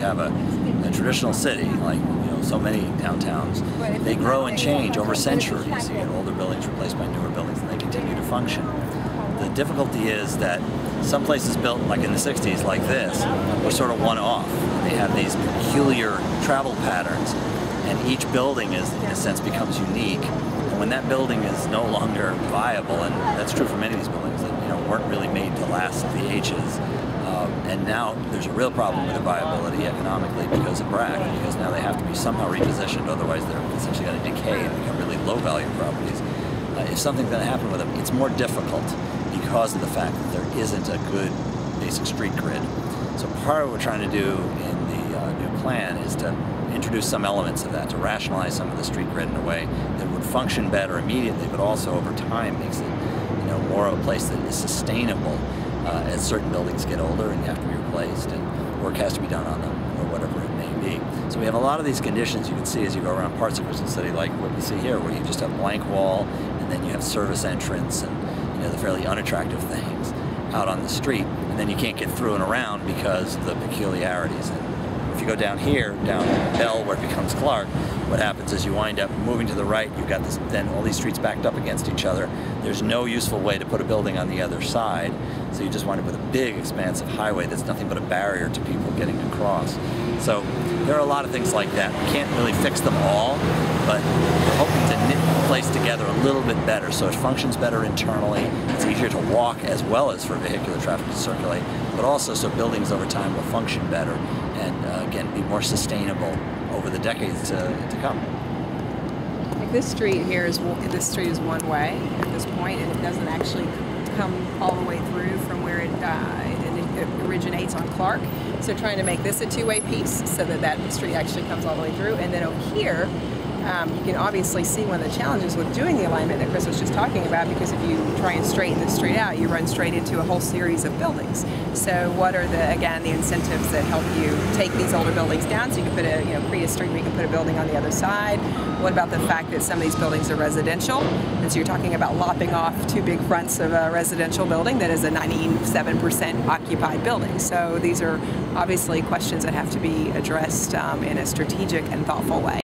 have a traditional city, like so many downtowns, they grow and change over centuries. You get older buildings replaced by newer buildings, and they continue to function. The difficulty is that some places built like in the 60s like this were sort of one-off. They have these peculiar travel patterns, and each building is, in a sense, becomes unique. And when that building is no longer viable, and that's true for many of these buildings that weren't really made to last the ages, and now there's a real problem with their viability economically because of BRAC, because now they have to be somehow repositioned, otherwise they're essentially going to decay and become really low-value properties. If something's going to happen with them, it's more difficult because of the fact that there isn't a good basic street grid. So part of what we're trying to do in the new plan is to introduce some elements of that, to rationalize some of the street grid in a way that would function better immediately, but also over time makes it more of a place that is sustainable as certain buildings get older and have to be replaced, and work has to be done on them, or whatever it may be. So we have a lot of these conditions you can see as you go around parts of Crystal City, like what you see here, where you just have blank wall, and then you have service entrance, and the fairly unattractive things out on the street, and then you can't get through and around because of the peculiarities. And if you go down here, down Bell, where it becomes Clark, what happens is you wind up moving to the right. You've got this, then all these streets backed up against each other. There's no useful way to put a building on the other side, so you just wind up with a big, expansive highway that's nothing but a barrier to people getting across. So there are a lot of things like that. We can't really fix them all, but we're hoping to knit the place together a little bit better so it functions better internally. It's easier to walk as well as for vehicular traffic to circulate, but also so buildings over time will function better and again be more sustainable over the decades to come. Like this street here is one way at this point, and it doesn't actually come all the way through from where it originates on Clark. So trying to make this a two-way piece so that street actually comes all the way through. And then over here, you can obviously see one of the challenges with doing the alignment that Chris was just talking about, because if you try and straighten this street out, you run straight into a whole series of buildings. So what are the incentives that help you take these older buildings down so you can put create a street where you can put a building on the other side? What about the fact that some of these buildings are residential? And so you're talking about lopping off two big fronts of a residential building that is a 97% occupied building. So these are obviously questions that have to be addressed in a strategic and thoughtful way.